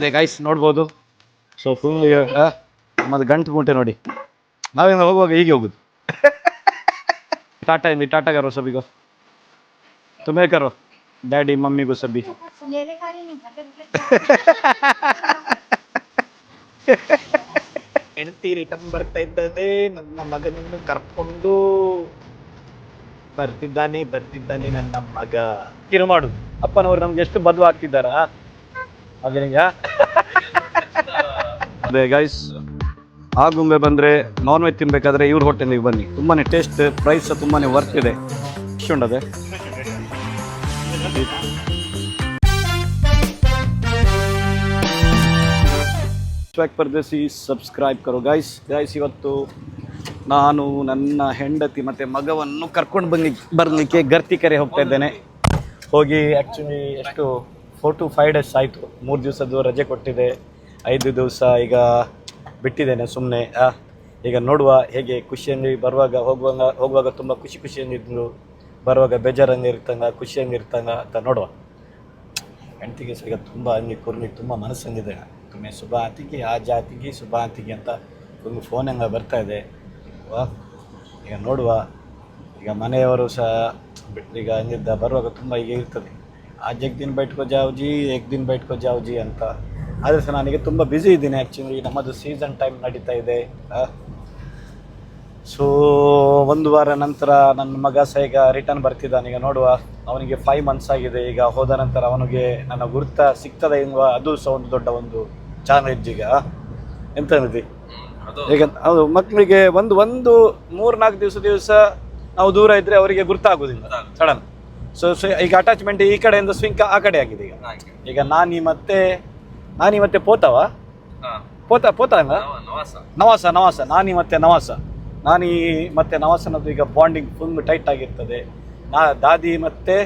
ಅದೇ ಗೈಸ್ ನೋಡ್ಬೋದು. So full ನಮ್ಮದು ಗಂಟು ಮೂಟೆ ನೋಡಿ, ನಾವೇನು ಹೋಗುವಾಗ ಹೀಗೆ ಹೋಗುದು. टाटा हिंदी टाटा करो सभी को, तुम्हें करो डैडी मम्मी को सभी. ಹೆಂಡತಿ ರಿಟರ್ನ್ ಬರ್ತಾ ಇದ್ದಾನೆ, ನನ್ನ ಮಗನನ್ನು ಕರ್ಕೊಂಡು ಬರ್ತಿದ್ದಾನೆ ನನ್ನ ಮಗ. ಏನು ಮಾಡುದು, ಅಪ್ಪನವ್ರು ನಮ್ಗೆ ಎಷ್ಟು ಬದಲು ಆಗ್ತಿದ್ದಾರಾ ಮಗನಿಗೆ. ಅದೇ ಗೈಸ್, ಆಗುಂಬೆ ಬಂದರೆ ನಾನ್ ವೆಜ್ ತಿನ್ಬೇಕಾದ್ರೆ ಇವ್ರ ಹೋಟೆಲಿಗೆ ಬನ್ನಿ, ತುಂಬಾ ಟೇಸ್ಟ್, ಪ್ರೈಸ್ ತುಂಬಾ ವರ್ತ್ ಇದೆ. ಎಷ್ಟು ಉಂಟದೆ ಪರ್ದೇಸಿ ಸಬ್ಸ್ಕ್ರೈಬ್ ಕರೋ ಗೈಸ್. ಇವತ್ತು ನಾನು ನನ್ನ ಹೆಂಡತಿ ಮತ್ತು ಮಗವನ್ನು ಕರ್ಕೊಂಡು ಬರಲಿಕ್ಕೆ ಗರ್ತಿಕೆರೆ ಹೋಗ್ತಾ ಇದ್ದೇನೆ. ಹೋಗಿ ಆ್ಯಕ್ಚುಲಿ ಎಷ್ಟು 4 to 5 days ಆಯಿತು. 3 ದಿವಸದ್ದು ರಜೆ ಕೊಟ್ಟಿದೆ, 5 ದಿವಸ ಈಗ ಬಿಟ್ಟಿದ್ದೇನೆ ಸುಮ್ಮನೆ. ಈಗ ನೋಡುವ ಹೇಗೆ ಖುಷಿಯಲ್ಲಿ ಹೋಗುವಾಗ ತುಂಬ ಖುಷಿಯಲ್ಲಿದ್ದು, ಬರುವಾಗ ಬೇಜಾರಂಗಿರ್ತಂಗ ಖುಷಿಯಂಗಿರ್ತಂಗ ಅಂತ ನೋಡುವ. ಹೆಂಡತಿಗೆ ಈಗ ತುಂಬ ಹಂಗೆ ಕೊರ್ಲಿಕ್ಕೆ ತುಂಬ ಮನಸ್ಸಂಗಿದೆ. ತುಮ್ಮೆ ಶುಭ ಆತಿಗೆ ಆ ಜಾತಿಗೆ ಶುಭ ಆತಿಗೆ ಅಂತ ಒಂದು ಫೋನ್ ಹಂಗೆ ಬರ್ತಾ ಇದೆ. ಈಗ ನೋಡುವ. ಈಗ ಮನೆಯವರು ಸಹ ಈಗ ಹಂಗಿದ್ದ ಬರುವಾಗ ತುಂಬ ಹೀಗೆ ಇರ್ತದೆ, ಆಜ್ एक दिन बैठ को जाओ जी, एक दिन बैठ को जाओ जी ಅಂತ. ಆದರೆ ಸಹ ನನಗೆ ತುಂಬ ಬ್ಯುಸಿ ಇದ್ದೀನಿ. ಆ್ಯಕ್ಚುಲಿ ನಮ್ಮದು ಸೀಸನ್ ಟೈಮ್ ನಡೀತಾ ಇದೆ. ಸೊ 1 ವಾರ ನಂತರ ನನ್ನ ಮಗ ಸಹ ಈಗ ರಿಟರ್ನ್ ಬರ್ತಿದ್ದಾನೆ. ಈಗ ನೋಡುವ, ಅವನಿಗೆ 5 months ಆಗಿದೆ. ಈಗ ಹೋದ ನಂತರ ಅವನಿಗೆ ನನ್ನ ಗುರುತ ಸಿಗ್ತದೆ ಎನ್ನುವ ಅದು ಸಹ ಒಂದು ದೊಡ್ಡ ಒಂದು ಚಾಲೆಂಜ್. ಈಗ ಎಂತ ಅನ್ನಿದೆ ಈಗ, ಹೌದು, ಮಕ್ಕಳಿಗೆ ಒಂದು 3-4 ದಿವಸ ನಾವು ದೂರ ಇದ್ದರೆ ಅವರಿಗೆ ಗುರ್ತಾಗೋದಿಲ್ಲ ಸಡನ್. ಸೊ ಈಗ ಅಟ್ಯಾಚ್ಮೆಂಟ್ ಈ ಕಡೆಯಿಂದ ಸ್ವಿಂಕ್ ಆ ಕಡೆ ಆಗಿದೆ. ಈಗ ನಾನಿ ಮತ್ತೆ ಪೋತ ಅಲ್ಲ, ನವಾಸ ನಾನಿ ಮತ್ತೆ ನವಾಸನದ್ದು ಈಗ ಬಾಂಡಿಂಗ್ ಫುಲ್ ಟೈಟ್ ಆಗಿರ್ತದೆ. ದಾದಿ ಮತ್ತೆ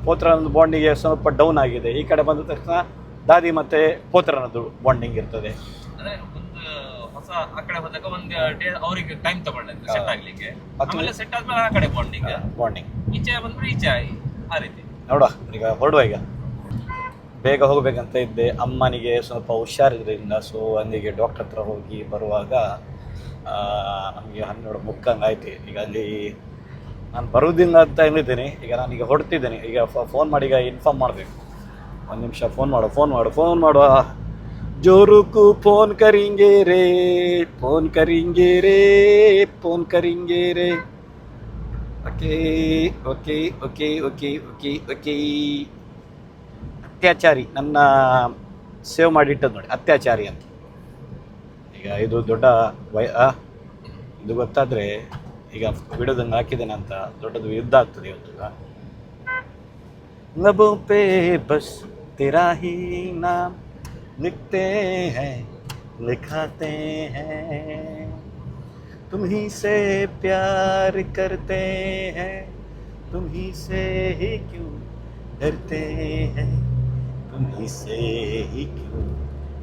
ಪೋತ್ರನದ್ದು ಬಾಂಡಿಂಗ್ ಸ್ವಲ್ಪ ಡೌನ್ ಆಗಿದೆ. ಈ ಕಡೆ ಬಂದ ತಕ್ಷಣ ದಾದಿ ಮತ್ತೆ ಪೋತ್ರನದ್ದು ಬಾಂಡಿಂಗ್ ಇರ್ತದೆ. ಅವರಿಗೆ ಟೈಮ್ ತಗೊಳ್ಳುತ್ತೆ ಸೆಟ್ ಆಗ್ಲಿಕ್ಕೆ, ಆಮೇಲೆ ಸೆಟ್ ಆದ್ಮೇಲೆ ಆ ಕಡೆ ಬಾಂಡಿಂಗ್ ಈಚೆ ಬಂದ್ರೆ ಈಚೆ ಆ ರೀತಿ ನೋಡುವ. ಈಗ ಹೊರಡುವ, ಈಗ ಬೇಗ ಹೋಗ್ಬೇಕಂತ ಇದ್ದೆ. ಅಮ್ಮನಿಗೆ ಸ್ವಲ್ಪ ಹುಷಾರಿದ್ರಿಂದ ಸೊ ಅಲ್ಲಿಗೆ ಡಾಕ್ಟರ್ ಹತ್ರ ಹೋಗಿ ಬರುವಾಗ ನಮಗೆ 12:30 ಆಯ್ತು. ಈಗ ಅಲ್ಲಿ ನಾನು ಬರುವುದಿಲ್ಲ ಅಂತ ಹೇಳಿದ್ದೀನಿ. ಈಗ ನಾನೀಗ ಹೊರಡ್ತಿದ್ದೇನೆ. ಈಗ ಫೋನ್ ಮಾಡಿ ಈಗ ಇನ್ಫಾರ್ಮ್ ಮಾಡಬೇಕು. 1 ನಿಮಿಷ ಫೋನ್ ಮಾಡುವ. ಜೋರುಕು ಫೋನ್ ಕರಿಂಗೆ ರೇ. ಓಕೆ. ಅತ್ಯಾಚಾರಿ, ನನ್ನ ಸೇವ್ ಮಾಡಿಟ್ಟದ್ದು ನೋಡಿ, ಅತ್ಯಾಚಾರಿ ಅಂತ. ಈಗ ಇದು ದೊಡ್ಡ ಇದು ಗೊತ್ತಾದರೆ ಈಗ ಬಿಡೋದನ್ನು ಹಾಕಿದ್ದೇನೆ ಅಂತ ದೊಡ್ಡದು ಯುದ್ಧ ಆಗ್ತದೆ ಇವತ್ತು. ಲಬೋ ಪೇ ಬಸ್ तेरा ही नाम लिखते हैं लिखाते हैं, तुम ही से प्यार करते हैं, तुम ही से ही क्यों डरते हैं, तुम ही से ही क्यों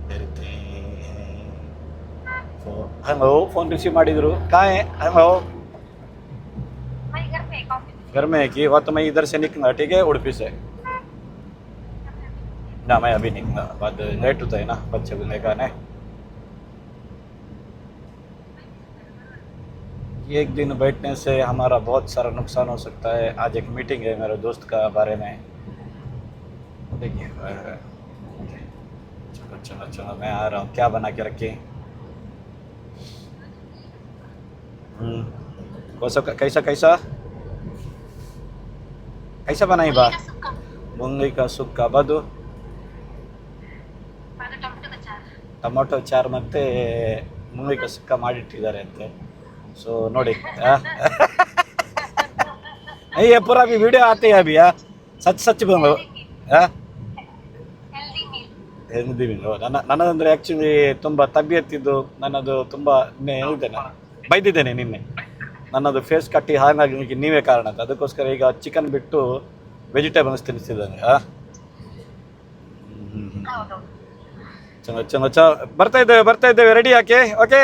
डरते हैं. हेलो, फोन रिसीव ಮಾಡಿದ್ರು. कहाँ है? हेलो, घर में है कि वो तो मैं इधर से निकला, ठीक है, उड़पी से. ना मैं अभी निकला, बाद लेट होता है ना, बच्चे को लेकर आने. एक दिन बैठने से हमारा बहुत सारा नुकसान हो सकता है. आज एक मीटिंग है मेरे दोस्त का बारे में. देखिए, चलो मैं आ रहा हूँ. क्या बना के रखे? कैसा बनाई बा? मुंगई का सुक्का बदु, ಟೊಮೊಟೊ ಚಾರು ಮತ್ತು ಮುಂಗೈಕ ಸುಕ್ಕ ಮಾಡಿಟ್ಟಿದ್ದಾರೆ ಅಂತೆ. ಸೊ ನೋಡಿ, ये पूरा भी वीडियो आते हैं अभी. सच बोलो, ಹೆಲ್ದಿ ಮೀಲ್. ನನ್ನದಂದರೆ ಆ್ಯಕ್ಚುಲಿ ತುಂಬ ತಬ್ಬಿಯತ್ತಿದ್ದು, ನನ್ನದು ತುಂಬ ಬೈದಿದ್ದೇನೆ ನಿನ್ನೆ. ನನ್ನದು ಫೇಸ್ ಕಟ್ಟಿ ಹಾಗಾಗಿ ನೀವೇ ಕಾರಣ ಅಂತ. ಅದಕ್ಕೋಸ್ಕರ ಈಗ ಚಿಕನ್ ಬಿಟ್ಟು ವೆಜಿಟೇಬಲ್ಸ್ ತಿನ್ನಿಸ್ತಿದ್ದಾನೆ. चलो ಬರ್ತಾ ಇದ್ದೇವೆ ರೆಡಿ ಯಾಕೆ? ಓಕೆ,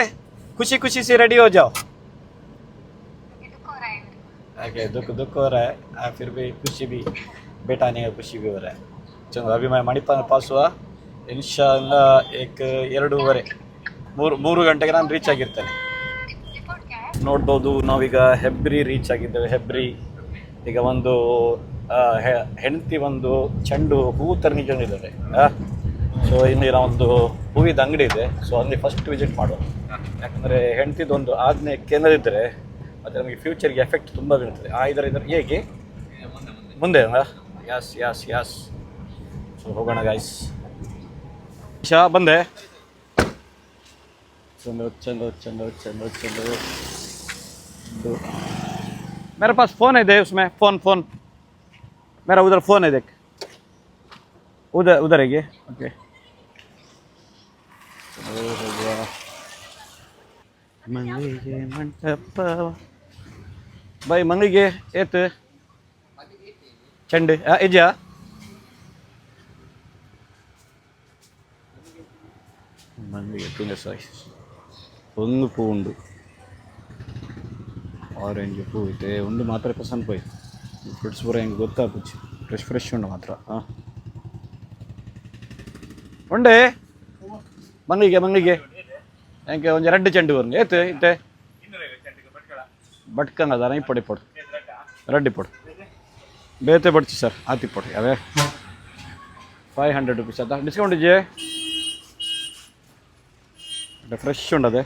ಖುಷಿ से रेडी हो जाओ. ओके, दुख हो रहा है, फिर भी खुशी भी बेटा नहीं है, खुशी भी हो रहा है. चलो अभी मैं मणिपाल पास हुआ, ಇನ್ಶಾಲ್ಲ ಎರಡೂವರೆ ಮೂರು ಗಂಟೆಗೆ ನಾನು ರೀಚ್ ಆಗಿರ್ತೇನೆ. ನೋಡ್ಬೋದು ನಾವೀಗ ಹೆಬ್ರಿ ರೀಚ್ ಆಗಿದ್ದೇವೆ. ಹೆಬ್ರಿ ಈಗ ಒಂದು ಹೆಂಡತಿ ಒಂದು ಚೆಂಡು ಹೂವು ತರನಿಕೊಂಡಿದ್ದಾರೆ. ಸೊ ಇಲ್ಲಿ ಒಂದು ಹೂವಿದ ಅಂಗಡಿ ಇದೆ. ಸೊ ಅಲ್ಲಿ ಫಸ್ಟ್ ವಿಸಿಟ್ ಮಾಡುವ. ಯಾಕಂದರೆ ಹೆಂಡತಿದೊಂದು ಆಜ್ಞೆ ಕೇಂದ್ರ ಇದ್ದರೆ ಅದು ನಮಗೆ ಫ್ಯೂಚರ್ಗೆ ಎಫೆಕ್ಟ್ ತುಂಬ ಬೀಳ್ತದೆ. ಇದರ ಹೇಗೆ ಮುಂದೆ ಯಾಸ್ ಯಾಸ್ ಯಾಸ್. ಸೊ ಹೋಗೋಣ ಗಾಯ್ಸ್. ಬಂದೆ. चलो चलो चलो चलो चलो. मेरे पास फ़ोन है, दे उसमें फ़ोन मेरा उधर फ़ोन है, देख उधर है ये. ओके हो गया. मंगलिगे मंटप भाई मंगलिगे ಏತ್ ಚೆಂಡು ಇದೆಯಾ? ಮಂಗಲಿಗೆ ತುಂಬ ಸಾಯಿ ಒಂದು ಪೂ ಉಂಡು, ಆರೆಂಜ್ ಪೂ ಇದೆ ಒಂದು ಮಾತ್ರ ಪಸಂದ್ ಪೋಯ್. ಫ್ರೂಟ್ಸ್ ಪೂರ ಹೆಂಗೆ ಗೊತ್ತಾಗ್ಬಿಚ್ಚು ಫ್ರೆಶ್ ಉಂಡು ಮಾತ್ರ. ಉಂಡೆ ಮಂಗಲಿಗೆ ಹೆಂಗೆ ಒಂದು 2 ಚೆಂಡು ಬರಂಗೆ ಏತ್ ಇತ್ತೆ ಬಟ್ಕಂಗದಾರ ಇಪ್ಪೊಡು ರೆಡ್ ಇಪ್ಪೊಡು ಬೇತೆ ಬಡ್ಚಿ ಸರ್ ಆತಿಪ್ಪೊಡು ಯಾವೇ 500 rupees ಅದ ಡಿಸ್ಕೌಂಟ್ ಇದೆಯೇ? ಫ್ರೆಶ್ ಉಂಡದೆ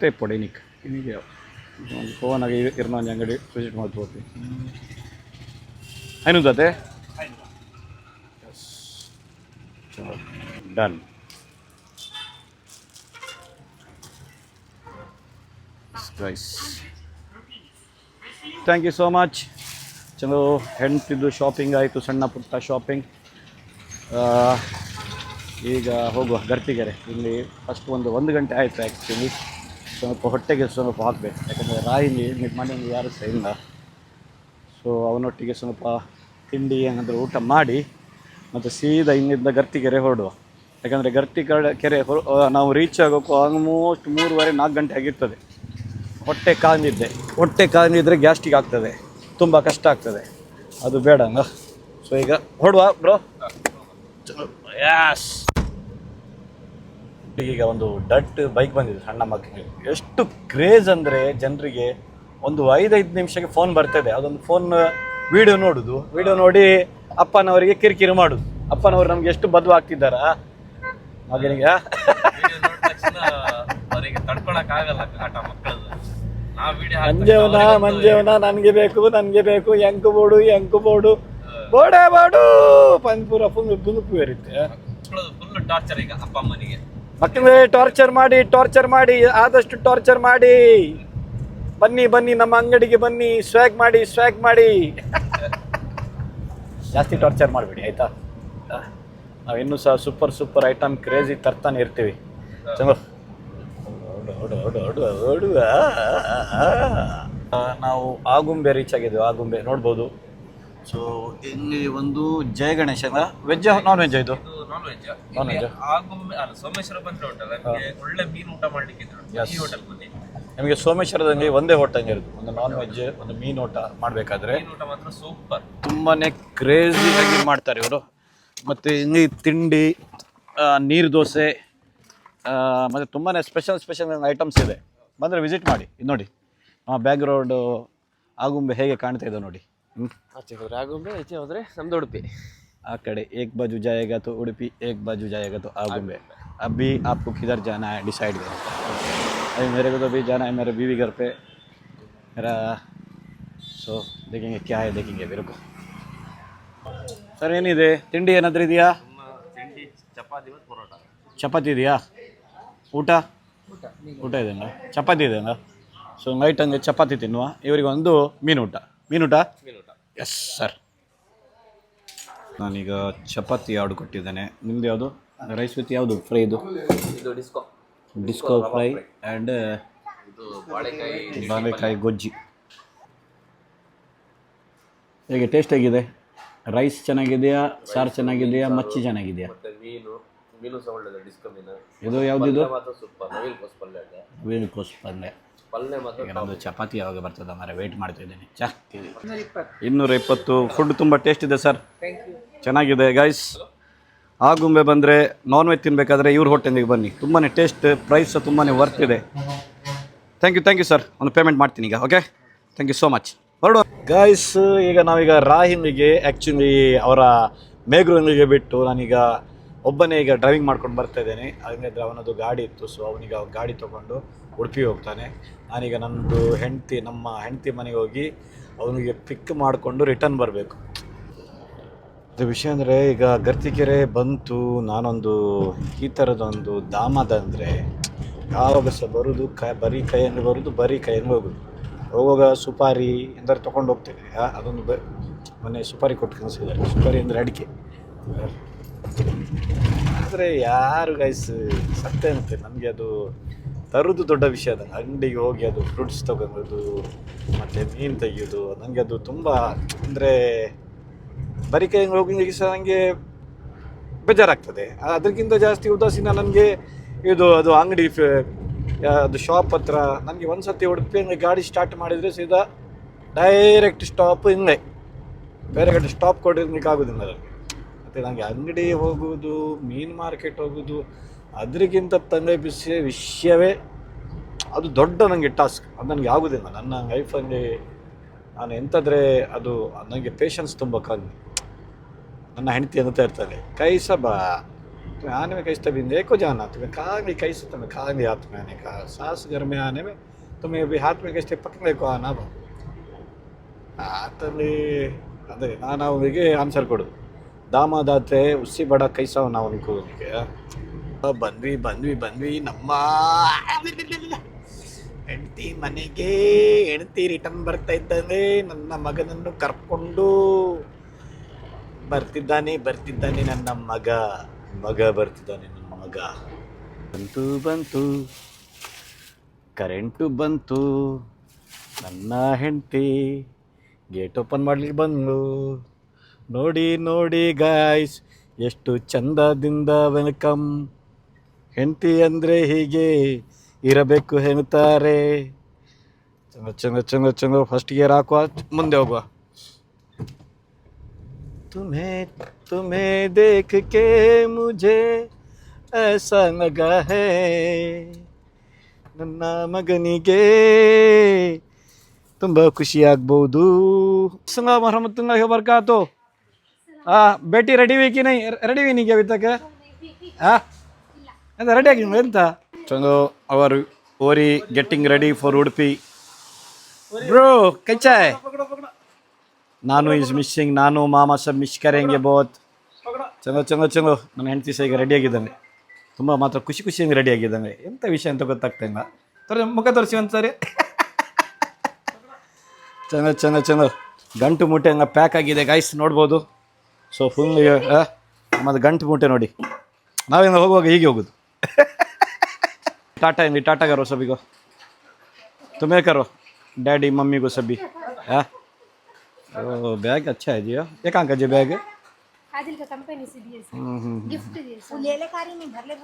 ತೆಪ್ಪೊಡೆ ಇನ್ನಿಗೆ ಫೋನಾಗಿ ಇರ್ನೊಂದು ಅಂಗಡಿ ವಿಸಿಟ್ ಮಾಡ್ಬೋದು. ಐನೂರತೆ done. Thank you so much. ಚಲೋ ಹೆಂಡ್ತಿದ್ದು ಶಾಪಿಂಗ್ ಆಯಿತು, ಸಣ್ಣ ಪುಟ್ಟ ಶಾಪಿಂಗ್. ಈಗ ಹೋಗುವ ಗರ್ತಿಗೆರೆ. ಇಲ್ಲಿ ಫಸ್ಟ್ ಒಂದು ಗಂಟೆ ಆಯಿತು ಆ್ಯಕ್ಚುಲಿ. ಸ್ವಲ್ಪ ಹೊಟ್ಟೆಗೆ ಸ್ವಲ್ಪ ಹಾಕಬೇಕು, ಯಾಕಂದರೆ ರಾಯಿಲಿ ಮನೆಯಲ್ಲಿ ಯಾರು ಸಹ ಇಲ್ಲ. ಸೊ ಅವನೊಟ್ಟಿಗೆ ಸ್ವಲ್ಪ ತಿಂಡಿ ಏನಾದರೂ ಊಟ ಮಾಡಿ ಮತ್ತು ಸೀದಾ ಇಲ್ಲಿಂದ ಗರ್ತಿಗೆರೆ ಹೊರಡುವ. ಯಾಕಂದರೆ ಕೆರೆ ನಾವು ರೀಚ್ ಆಗೋಕ್ಕೂ ಆಲ್ಮೋಸ್ಟ್ 3:30-4 ಗಂಟೆ ಆಗಿರ್ತದೆ. ಹೊಟ್ಟೆ ಕಾಂದಿದ್ದರೆ ಗ್ಯಾಸ್ಟಿಕ್ ಆಗ್ತದೆ, ತುಂಬ ಕಷ್ಟ ಆಗ್ತದೆ, ಅದು ಬೇಡ ಅಲ್ಲ. ಸೊ ಈಗ ಹೊರಡುವ ಬ್ರೋ. ಯಾಸ್. ಈಗ ಒಂದು ಡಟ್ ಬೈಕ್ ಬಂದಿದೆ ಸಣ್ಣ ಮಕ್ಕಳಿಗೆ. ಎಷ್ಟು ಕ್ರೇಜ್ ಅಂದರೆ ಜನರಿಗೆ ಒಂದು 5 ನಿಮಿಷಕ್ಕೆ ಫೋನ್ ಬರ್ತದೆ. ಅದೊಂದು ಫೋನ್ ವಿಡಿಯೋ ನೋಡೋದು, ವಿಡಿಯೋ ನೋಡಿ ಅಪ್ಪನವರಿಗೆ ಕಿರಿಕಿರಿ ಮಾಡೋದು. ಅಪ್ಪನವರು ನಮ್ಗೆ ಎಷ್ಟು ಬದಲು ಆಗ್ತಿದ್ದಾರ ಮಗನಿಗೆ. ಮಂಜೇವನ ನನಗೆ ಬೇಕು ಎಂಕು ಬೋಡು ಬೋಡು ಪಂಪೂರ ಫುಲ್ ಬುನುಪು ಇರುತ್ತೆ. ಟಾರ್ಚರ್ ಈಗ ಅಪ್ಪ ಅಮ್ಮನಿಗೆ ಮಕ್ಕಳೇ ಟಾರ್ಚರ್ ಮಾಡಿ ಆದಷ್ಟು ಟಾರ್ಚರ್ ಮಾಡಿ. ಬನ್ನಿ ನಮ್ಮ ಅಂಗಡಿಗೆ ಬನ್ನಿ, ಸ್ವ್ಯಾಗ್ ಮಾಡಿ. ಜಾಸ್ತಿ ಟಾರ್ಚರ್ ಮಾಡಬೇಡಿ ಆಯ್ತಾ. ನಾವು ಇನ್ನೂ ಸಹ ಸೂಪರ್ ಐಟಮ್ ಕ್ರೇಜಿ ತರ್ತಾನೆ ಇರ್ತೀವಿ. ಚಲೋ ನಾವು ಆಗುಂಬೆ ರೀಚ್ ಆಗಿದ್ದೇವೆ. ಆಗುಂಬೆ ನೋಡ್ಬೋದು. ಸೊ ಇಲ್ಲಿ ಒಂದು ಜಯ ಗಣೇಶ ವೆಜ್ ನಾನ್ ವೆಜ್ ಇದು ನಾನ್ ವೆಜ್. ಆಗುಂಬೆ ಅಲ್ಲ, ಸೋಮೇಶ್ವರ ಬಂದ್ರೆ ಉಂಟಲ್ಲ, ಒಳ್ಳೆ ಮೀನು ಊಟ ಮಾಡ್ಲಿಕ್ಕೆ ಈ ಹೋಟೆಲ್ ಬನ್ನಿ. ನಮಗೆ ಸೋಮೇಶ್ವರದಲ್ಲಿ ಒಂದೇ ಹೋಟೆಲ್ ಇರೋದು, ಒಂದು ನಾನ್ ವೆಜ್ ಒಂದು ಮೀನು ಊಟ ಮಾಡಬೇಕಾದ್ರೆ. ಮೀನು ಊಟ ಮಾತ್ರ ಸೂಪರ್, ತುಂಬಾನೇ ಕ್ರೇಜಿಯಾಗಿ ಮಾಡ್ತಾರೆ ಇವರು. ಮತ್ತು ಇಲ್ಲಿ ತಿಂಡಿ, ನೀರು ದೋಸೆ ಮತ್ತು ತುಂಬಾ ಸ್ಪೆಷಲ್ ಐಟಮ್ಸ್ ಇದೆ. ಬಂದರೆ ವಿಸಿಟ್ ಮಾಡಿ. ಇದು ನೋಡಿ ಬ್ಯಾಕ್ಗ್ರೌಂಡು ಆಗುಂಬೆ ಹೇಗೆ ಕಾಣ್ತಾ ಇದೆ ನೋಡಿ. ಆಚೆ ಹೋದ್ರೆ ಆಗುಂಬೆ, ಈಚೆ ಹೋದ್ರೆ ನಮ್ದು ಉಡುಪಿ. आ कड़े एक बाजू जाएगा तो उड़पी, एक बाजू जाएगा तो आगुंबे. अभी आपको किधर जाना है डिसाइड करो. अभी मेरे को तो अभी जाना है मेरे बीवी घर पे मेरा. सो देखेंगे क्या है, देखेंगे मेरे को. सर ಏನಿದೆ ತಿಂಡಿ ಏನಾದರೂ ಇದೆಯಾ? ತಿಂಡಿ ಚಪಾತಿ ಮತ್ತು ಪರೋಟ. ಚಪಾತಿ ಇದೆಯಾ? ಊಟ ಇದೆಯಾ? ಚಪಾತಿ ಇದೆಯಾ? ಸೊ ನೈಟ್ ಹಂಗೆ ಚಪಾತಿ ತಿನ್ನುವ. ಇವರಿಗೆ ಒಂದು ಮೀನೂಟ. Yes sir. ನಾನೀಗ ಚಪಾತಿ ಆರ್ಡರ್ ಕೊಟ್ಟಿದ್ದೇನೆ. ನಿಮ್ದು ಯಾವುದು? ರೈಸ್ ವಿತ್ ಯಾವುದು ಫ್ರೈ? ಇದು ಡಿಸ್ಕೋ ಫ್ರೈ ಆ್ಯಂಡ್ ಬಾಳೆಕಾಯಿ ಗೊಜ್ಜಿ. ಹೇಗೆ ಟೇಸ್ಟ್ ಆಗಿದೆ? ರೈಸ್ ಚೆನ್ನಾಗಿದೆಯಾ, ಸಾರು ಚೆನ್ನಾಗಿದೆಯಾ, ಮಚ್ಚಿ ಚೆನ್ನಾಗಿದೆಯಾ? ಮೀನು ಸಹ ಒಳ್ಳೆಯದು, ಡಿಸ್ಕೋ ಮೀನು. ಇದು ಯಾವುದಿದು? ಸೂಪರ್ ನವಿಲು ಕೋಸು ಪಲ್ಯ. ನವಿಲು ಕೋಸು ಪಲ್ಯ ಪಲ್ಯ ಮಾತ್ರ ಈಗ ನಮ್ಮದು ಚಪಾತಿ ಯಾವಾಗ ಬರ್ತದೆ ಮಾರೆ ವೆಯ್ಟ್ ಮಾಡ್ತಿದ್ದೀನಿ. 220 ಫುಡ್ ತುಂಬ ಟೇಸ್ಟ್ ಇದೆ ಸರ್, ಚೆನ್ನಾಗಿದೆ ಗೈಸ್. ಆಗುಂಬೆ ಬಂದರೆ ನಾನ್ ವೆಜ್ ತಿನ್ನಬೇಕಾದ್ರೆ ಇವ್ರ ಹೋಟೆಲಿಗೆ ಬನ್ನಿ, ತುಂಬಾ ಟೇಸ್ಟ್, ಪ್ರೈಸ್ ತುಂಬಾ ವರ್ತ್ ಇದೆ. ಥ್ಯಾಂಕ್ ಯು ಸರ್, ಒಂದು ಪೇಮೆಂಟ್ ಮಾಡ್ತೀನಿ ಈಗ. Okay, thank you so much. ಹೊರಡು ಗೈಸ್. ಈಗ ನಾವೀಗ ರಾಹಿಂದಿಗೆ ಆ್ಯಕ್ಚುಲಿ ಅವರ ಮೇಗ್ರೂನಿಗೆ ಬಿಟ್ಟು ನಾನೀಗ ಒಬ್ಬನೇ ಈಗ ಡ್ರೈವಿಂಗ್ ಮಾಡ್ಕೊಂಡು ಬರ್ತಾ ಇದ್ದೇನೆ. ಹಾಗಾದರೆ ಅವನದು ಗಾಡಿ ಇತ್ತು, ಸೊ ಅವನಿಗೆ ಗಾಡಿ ತೊಗೊಂಡು ಉಡುಪಿ ಹೋಗ್ತಾನೆ. ನಾನೀಗ ನಮ್ಮ ಹೆಂಡತಿ ಮನೆಗೆ ಹೋಗಿ ಅವನಿಗೆ ಪಿಕ್ ಮಾಡಿಕೊಂಡು ರಿಟರ್ನ್ ಬರಬೇಕು. ಅದು ವಿಷಯ ಅಂದರೆ ಈಗ ಗರ್ತಿಕೆರೆ ಬಂತು, ನಾನೊಂದು ಈ ಥರದೊಂದು ದಾಮದ ಅಂದರೆ ಯಾವಾಗ ಸಹ ಬರೋದು ಬರೀ ಕೈಯಲ್ಲಿ ಬರೋದು, ಬರೀ ಕೈಯಲ್ಲಿ ಹೋಗೋದು. ಹೋಗುವಾಗ ಸುಪಾರಿ ಎಂದರೆ ತೊಗೊಂಡು ಹೋಗ್ತೇವೆ. ಅದೊಂದು ಮೊನ್ನೆ ಸುಪಾರಿ ಕೊಟ್ಟು ಕಳಿಸಿದ್ದಾರೆ. ಸುಪಾರಿ ಅಂದರೆ ಅಡಿಕೆ. ಆದರೆ ಯಾರು ಗೈಸ್ ಸತ್ಯ ಅನ್ನುತ್ತೆ, ನನಗೆ ಅದು ತರೋದು ದೊಡ್ಡ ವಿಷಯ. ಅದ ಅಂಗಡಿಗೆ ಹೋಗಿ ಅದು ಫ್ರೂಟ್ಸ್ ತೊಗೊಳೋದು ಮತ್ತು ಮೀನು ತೆಗೆಯೋದು, ನನಗೆ ಅದು ತುಂಬ ಅಂದರೆ ಬರೀ ಕೈಯಲ್ಲಿ ಹೋಗಿ ಸಹ ನನಗೆ ಬೇಜಾರಾಗ್ತದೆ. ಅದಕ್ಕಿಂತ ಜಾಸ್ತಿ ಉದಾಸೀನ ನನಗೆ ಅದು ಅಂಗಡಿ ಅದು ಶಾಪ್ ಹತ್ರ. ನನಗೆ ಒಂದು ಸರ್ತಿ ಉಡುಪಿಯಲ್ಲಿ ಗಾಡಿ ಸ್ಟಾರ್ಟ್ ಮಾಡಿದರೆ ಸೀದಾ ಡೈರೆಕ್ಟ್ ಸ್ಟಾಪ್ ಹಿಂದೆ, ಬೇರೆ ಕಡೆ ಸ್ಟಾಪ್ ಕೊಡಲಿಕ್ಕೆ ಆಗೋದಿಲ್ಲ ನನಗೆ. ಮತ್ತು ನನಗೆ ಅಂಗಡಿ ಹೋಗುವುದು, ಮೀನು ಮಾರ್ಕೆಟ್ ಹೋಗೋದು, ಅದಕ್ಕಿಂತ ತಂದೆ ವಿಷಯವೇ ಅದು ದೊಡ್ಡ ನನಗೆ ಟಾಸ್ಕ್. ಅದು ನನಗೆ ಆಗೋದಿಲ್ಲ. ನನ್ನ ಲೈಫಲ್ಲಿ ನಾನು ಎಂತಾದರೆ ಅದು ನನಗೆ ಪೇಷನ್ಸ್ ತುಂಬ ಕಮ್ಮಿ. ನನ್ನ ಹೆಂಡತಿ ಅನ್ನುತ್ತಾ ಇರ್ತಾಳೆ, ಕೈಸ ಬಾ तुम्हें आने में कैसे तभी देखो जाना, तुम्हें कहाँ कैसे तुम्हें खाएंगे हाथ में आने का, सास घर में आने में तुम्हें अभी हाथ में कैसे पकड़ने को आना बा ಆತಲ್ಲಿ. ಅದೇ ನಾನು ಅವನಿಗೆ ಆನ್ಸರ್ ಕೊಡೋದು, ದಾಮಾದಾತೆ ಉಸಿ ಬಡ ಕೈಸವ ನಾವು ಅವನಿಗೆ ಬಂದ್ವಿ ನಮ್ಮ ಹೆಂಡತಿ ಮನೆಗೆ. ಹೆಂಡತಿ ರಿಟರ್ನ್ ಬರ್ತಾ ಇದ್ದಾನೆ, ನನ್ನ ಮಗನನ್ನು ಕರ್ಕೊಂಡು ಬರ್ತಿದ್ದಾನೆ ನನ್ನ ಮಗ ಬರ್ತಿದ್ದಾನೆ. ನನ್ನ ಮಗ ಬಂತು ಕರೆಂಟು ಬಂತು. ನನ್ನ ಹೆಂಡತಿ ಗೇಟ್ ಓಪನ್ ಮಾಡ್ಲಿಕ್ಕೆ ಬಂದು ನೋಡಿ ಗಾಯ್ಸ್, ಎಷ್ಟು ಚಂದದಿಂದ ವೆಲ್ಕಮ್. ಹೆಂಡತಿ ಅಂದರೆ ಹೀಗೆ ಇರಬೇಕು ಹೇಳ್ತಾರೆ. ಚಂದ ಫಸ್ಟ್ ಗೇರ್ ಹಾಕುವ, ಮುಂದೆ ಹೋಗುವ. तुम्हें देख के मुझे ऐसा लगा है ನನ್ನ ಮಗನಿಗೆ ತುಂಬ ಖುಷಿ ಆಗ್ಬೋದು. अस्सलाम रहमतुल्लाहि व बरकातहू. बेटी रेडी हुई कि नहीं? रेडी हुई नहीं क्या अभी तक? ಎಂತ ರೆಡಿ ಆಗಿ ಎಂತ ಚಂದು ಅವರು ಓರಿ getting ready for Udupi. Bro ಕಚ್ಚಾ ಹೈ, ನಾನು ಈಸ್ ಮಿಸ್ಸಿಂಗ್, ನಾನು ಮಾಮಾ ಸಬ್ ಮಿಸ್ ಕರೆಂಗೆ ಬಹುತ್. ಚಂದ ನನ್ನ ಹೆಂಡತಿ ಸಹ ಈಗ ರೆಡಿಯಾಗಿದ್ದಾನೆ, ತುಂಬ ಮಾತ್ರ ಖುಷಿಯಿಂದ ರೆಡಿಯಾಗಿದ್ದಾನೆ. ಎಂಥ ವಿಷಯ ಅಂತ ಗೊತ್ತಾಗ್ತಾ ಇಲ್ಲ. ಮುಖ ತೋರಿಸಿ ಒಂದ್ಸರಿ. ಚಂದ ಗಂಟು ಮೂಟೆ ಹಂಗೆ ಪ್ಯಾಕ್ ಆಗಿದೆ ಗೈಸ್, ನೋಡ್ಬೋದು. ಸೊ ಫುಲ್ ನಮ್ಮದು ಗಂಟು ಮೂಟೆ ನೋಡಿ. ನಾವೇನು ಹೋಗುವಾಗ ಹೀಗೆ ಹೋಗೋದು. टाटा करो सभी को, तुम्हें करो, डैडी मम्मी को सभी. बैग अच्छा है जी. ये कहाँ का जी बैग? आदिल का कंपनी से दिए गिफ्ट दिए ले ले कारी में भरले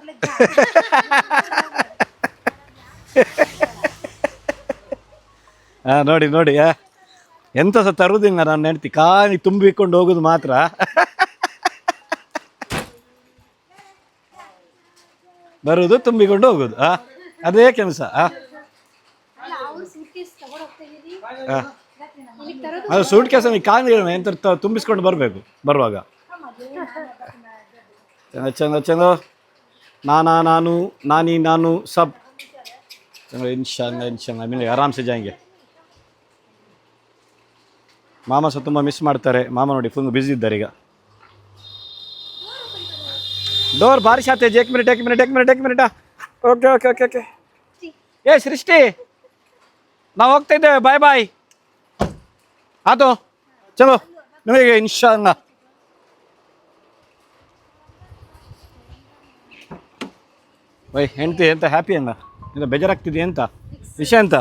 ನೋಡಿ ಎಂತ ಸಹ ತರುವುದಿಲ್ಲ. ನಾನು ಹೆಂಡ್ತಿ ಖಾಲಿ ತುಂಬಿಕೊಂಡು ಹೋಗೋದು ಮಾತ್ರ. ಬರುವುದು ತುಂಬಿಕೊಂಡು ಹೋಗೋದು, ಅದೇ ಕೆಲಸ. ಅದು ಸೂಟ್ ಕೇಸ ಖಾಲಿ ಎಂತ ತುಂಬಿಸ್ಕೊಂಡು ಬರಬೇಕು ಬರುವಾಗ. ಚಂದ ನಾನು ನಾನು ಸಬ್ ಇಂಶಾಅಲ್ಲಾಹ್ ಆರಾಮ್ ಸೆ ಜಾಯಂಗೆ. ಮಾಮ ಸಹ ತುಂಬ ಮಿಸ್ ಮಾಡ್ತಾರೆ. ಮಾಮ ನೋಡಿ ಫುಲ್ ಬ್ಯುಸಿ ಇದ್ದಾರೆ ಈಗ. डोर बारिश आते हैं. एक मिनट. ओके. ये सृष्टि ನಾವು ಹೋಗ್ತಾ ಇದ್ದೇವೆ. ಬಾಯ್. ಆತೋ ಚಲೋ ನಿಮಗೆ ಇನ್ಶಾಅಲ್ಲಾಹ್. ಬೈ ಹೆಂಡ್ತಿ ಎಂತ ಹ್ಯಾಪಿ ಅಲ್ಲ, ಇಲ್ಲ ಬೇಜಾರಾಗ್ತಿದೆ ಅಂತ ವಿಷಯ ಅಂತ.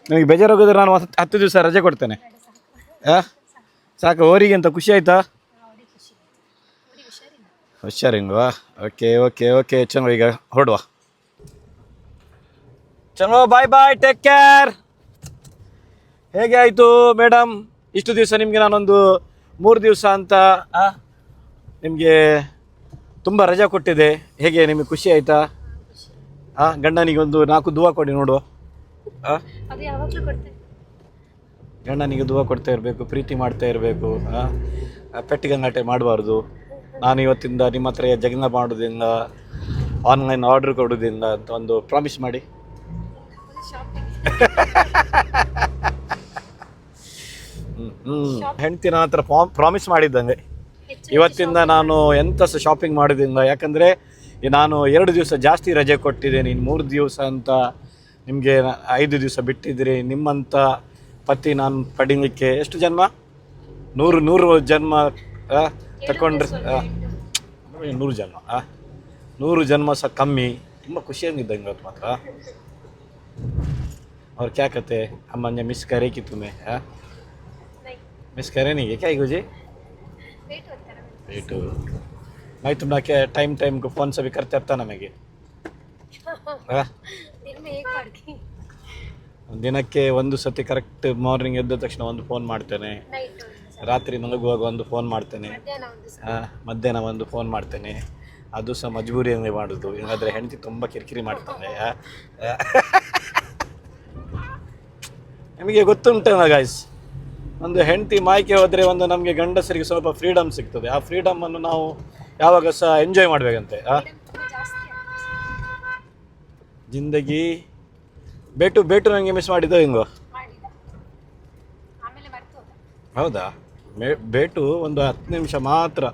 ನಿಮಗೆ ಬೇಜಾರಾಗೋದ್ರೆ ನಾನು 10 ದಿವಸ ರಜೆ ಕೊಡ್ತೇನೆ. ಸಾಕು ಅವರಿಗೆ ಅಂತ ಖುಷಿ ಆಯ್ತಾ? ಹುಷಾರಿಂಗವಾ? ಓಕೆ ಚಲೋ ಈಗ ಹೊರಡುವ. ಚಲೋ ಬಾಯ್ ಬಾಯ್, ಟೇಕ್ ಕೇರ್. ಹೇಗೆ ಆಯಿತು ಮೇಡಮ್? ಇಷ್ಟು ದಿವಸ ನಿಮಗೆ ನಾನೊಂದು 3 ದಿವಸ ಅಂತ ನಿಮಗೆ ತುಂಬ ರಜಾ ಕೊಟ್ಟಿದೆ. ಹೇಗೆ ನಿಮಗೆ ಖುಷಿ ಆಯಿತಾ? ಗಂಡನಿಗೆ ಒಂದು 4 ದುವಾ ಕೊಡಿ ನೋಡು. ಅದು ಯಾವಾಗಲೂ ಕೊಡ್ತೇನೆ. ಗಂಡನಿಗೆ ದುವಾ ಕೊಡ್ತಾ ಇರಬೇಕು, ಪ್ರೀತಿ ಮಾಡ್ತಾ ಇರಬೇಕು, ಪೆಟ್ಟಿಗಂಗಾಟೆ ಮಾಡಬಾರ್ದು. ನಾನು ಇವತ್ತಿಂದ ನಿಮ್ಮ ಹತ್ರ ಜಗಳ ಮಾಡೋದ್ರಿಂದ, ಆನ್ಲೈನ್ ಆರ್ಡ್ರ್ ಕೊಡೋದ್ರಿಂದ ಅಂತ ಒಂದು ಪ್ರಾಮಿಸ್ ಮಾಡಿ. ಹೆಂಡ್ತಿ ನನ್ನ ಹತ್ರ ಪ್ರಾಮಿಸ್ ಮಾಡಿದ್ದಂಗೆ ಇವತ್ತಿಂದ ನಾನು ಎಂಥ ಸಹ ಶಾಪಿಂಗ್ ಮಾಡೋದ್ರಿಂದ. ಯಾಕಂದರೆ ನಾನು 2 ದಿವಸ ಜಾಸ್ತಿ ರಜೆ ಕೊಟ್ಟಿದ್ದೇನೆ, ಇನ್ನು 3 ದಿವಸ ಅಂತ ನಿಮಗೆ 5 ದಿವಸ ಬಿಟ್ಟಿದ್ದೀರಿ. ನಿಮ್ಮಂಥ ಪತಿ ನಾನು ಪಡೀಲಿಕ್ಕೆ ಎಷ್ಟು ಜನ್ಮ? 100 ಜನ್ಮ ತಗೊಂಡ್ರೆ 100 ಜನ್ಮ 100 ಜನ್ಮ ಸಹ ಕಮ್ಮಿ. ತುಂಬ ಖುಷಿಯಾಗಿದ್ದಂಗೆ ಇವತ್ತು ಮಾತ್ರ. और क्या कहते हैं, अम्मा ने मिस करे कि तुम्हें? मिस करे नहीं है क्या गुजी? वेट मैं तुम्हारा क्या टाइम को फ़ोन से भी करते रहता ना मैं ದಿನಕ್ಕೆ 1 ಸತಿ ಕರೆಕ್ಟ್ ಮಾರ್ನಿಂಗ್ ಎದ್ದ ತಕ್ಷಣ ಒಂದು ಫೋನ್ ಮಾಡ್ತೇನೆ, ರಾತ್ರಿ ಮಲಗುವಾಗ ಒಂದು ಫೋನ್ ಮಾಡ್ತೇನೆ, ಮಧ್ಯಾಹ್ನ ಒಂದು ಫೋನ್ ಮಾಡ್ತೇನೆ. ಅದು ಸಹ ಮಜಬೂರಿಯಲ್ಲಿ ಮಾಡೋದು, ಇಲ್ಲಾಂದರೆ ಹೆಂಡತಿ ತುಂಬ ಕಿರಿಕಿರಿ ಮಾಡ್ತಾನೆ. ನಿಮಗೆ ಗೊತ್ತುಂಟಲ್ಲ ಗಾಯ್ಸ್, ಒಂದು ಹೆಂಡತಿ ಮಾಯ್ಕೆ ಹೋದರೆ ಒಂದು ನಮಗೆ ಗಂಡಸರಿಗೆ ಸ್ವಲ್ಪ ಫ್ರೀಡಮ್ ಸಿಗ್ತದೆ. ಆ ಫ್ರೀಡಮನ್ನು ನಾವು ಯಾವಾಗ ಸಹ ಎಂಜಾಯ್ ಮಾಡಬೇಕಂತೆ. ಜಿಂದಗಿ ಬೇಟು ನನಗೆ ಮಿಸ್ ಮಾಡಿದ್ದೋ ಹಿಂಗೋ? ಹೌದಾ? ಬೇಟು ಒಂದು 10 ನಿಮಿಷ ಮಾತ್ರ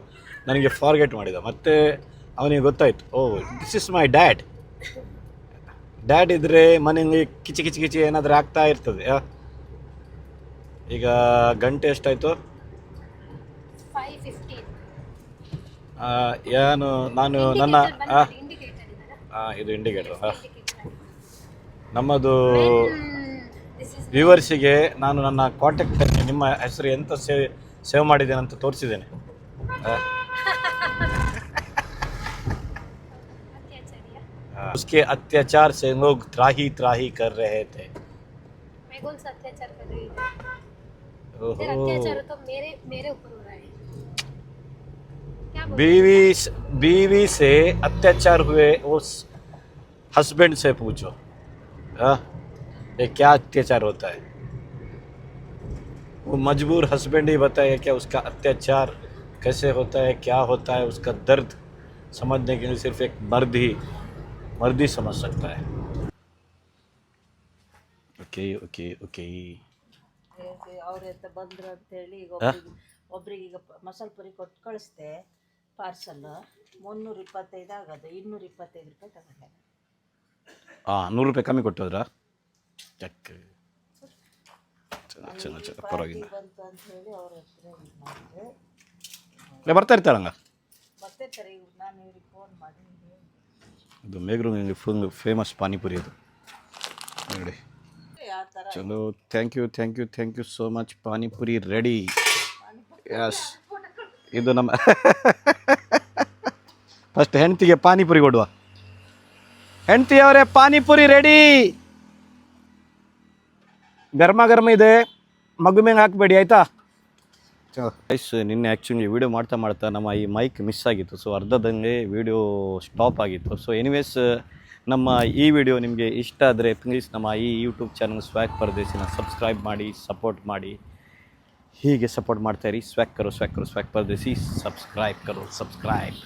ನನಗೆ ಫಾರ್ಗೆಟ್ ಮಾಡಿದ. ಮತ್ತೆ ಅವನಿಗೆ ಗೊತ್ತಾಯಿತು, oh this is my dad ಇದ್ದರೆ ಮನೆಯಲ್ಲಿ ಕಿಚಿ ಏನಾದರೂ ಆಗ್ತಾ ಇರ್ತದೆ. ಈಗ ಗಂಟೆ ಎಷ್ಟಾಯಿತು? 5:15. ನಾನು ನನ್ನ ಇದು ಇಂಡಿಕೇಟರ್. ನಮ್ಮದು ವ್ಯೂವರ್ಸಿಗೆ ನಾನು ನನ್ನ ಕಾಂಟ್ಯಾಕ್ಟಲ್ಲಿ ನಿಮ್ಮ ಹೆಸರು ಎಂತ ಸೇವ್ ಮಾಡಿದ್ದೇನೆ ಅಂತ ತೋರಿಸಿದ್ದೇನೆ. उसके अत्याचार से लोग त्राही कर रहे थे. मैं कौन सा अत्याचार कर रही हूँ? तेरा अत्याचार तो मेरे ऊपर हो रहा है. क्या बीवी से अत्याचार हुए उस हस्बैंड से पूछो, ये क्या अत्याचार होता है? वो मजबूर हस्बैंड ही बताए क्या उसका अत्याचार कैसे होता है, क्या होता है. उसका दर्द समझने के लिए सिर्फ एक मर्द ही समझ सकता है. ओके ಅವ್ರೆಂತ ಬಂದ್ರು ಅಂತೇಳಿ ಈಗ ಒಬ್ರಿಗೆ ಈಗ ಮಸಾಲೆ ಪುರಿ ಕೊಟ್ಟು ಕಳಿಸ್ದೆ ಪಾರ್ಸಲ್. 325 ಆಗೋದು, 225 ರೂಪಾಯಿ ತಗೊಂಡೆ. 100 ರೂಪಾಯಿ ಕಮ್ಮಿ ಕೊಟ್ಟೋದ್ರಾ? ಚೆನ್ನಾಗಿ ಪರವಾಗಿಲ್ಲ. ಬಂತು ಅಂತ ಹೇಳಿ ಅವ್ರ ಹತ್ರ ಇದು ಮಾಡಿದೆ. ಬರ್ತಾ ಇರ್ತಾರಂಗ ಬರ್ತಿರ್ತಾರೆ. ಈಗ ನಾನು ಇವ್ರಿಗೆ ಫೋನ್ ಮಾಡಿ ಇದು ಮೇಗ್ರೂನಲ್ಲಿ ಫುಲ್ ಫೇಮಸ್ ಪಾನಿಪುರಿ ಅದು ನೋಡಿ. ಆ ಥರ ಚಲೋ, thank you so much. Panipuri ready. Yes, ಇದು ನಮ್ಮ ಫಸ್ಟ್ ಹೆಂಡ್ತಿಗೆ ಪಾನಿಪುರಿ ಕೊಡುವ. ಹೆಂಡ್ತಿಯವರೇ ಪಾನಿಪುರಿ ರೆಡಿ. ಗರ್ಮ ಇದೆ, ಮಗು ಮೇಲೆ ಹಾಕಬೇಡಿ ಆಯಿತಾ? ಗೈಸ್, ನಿನ್ನೆ ಆ್ಯಕ್ಚುಲಿ ವೀಡಿಯೋ ಮಾಡ್ತಾ ನಮ್ಮ ಈ ಮೈಕ್ ಮಿಸ್ ಆಗಿತ್ತು. ಸೊ ಅರ್ಧದಂಗೆ ವೀಡಿಯೋ ಸ್ಟಾಪ್ ಆಗಿತ್ತು. ಸೊ ಎನಿವೇಸ್, ನಮ್ಮ ಈ ವಿಡಿಯೋ ನಿಮಗೆ ಇಷ್ಟ ಆದರೆ ಪ್ಲೀಸ್ ನಮ್ಮ ಈ ಯೂಟ್ಯೂಬ್ ಚಾನಲ್ ಸ್ವೈಕ್ ಪರದೇಸಿನ ಸಬ್ಸ್ಕ್ರೈಬ್ ಮಾಡಿ, ಸಪೋರ್ಟ್ ಮಾಡಿ. ಹೀಗೆ ಸಪೋರ್ಟ್ ಮಾಡ್ತಾಯಿರಿ. Strike ಪರದೇಸಿ subscribe.